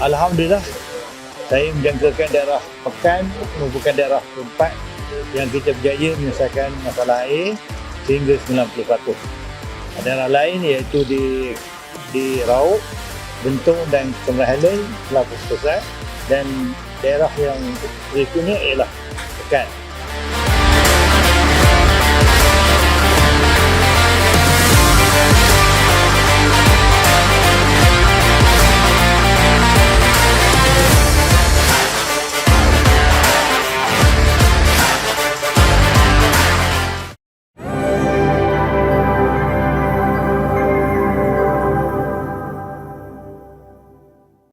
Alhamdulillah, saya menjangkakan daerah Pekan merupakan daerah keempat yang kita berjaya menyelesaikan masalah air sehingga 90%. Daerah lain iaitu di Raub, Bentong dan Kemerahan Highland telah berselesai, dan daerah yang berikutnya ialah Pekan.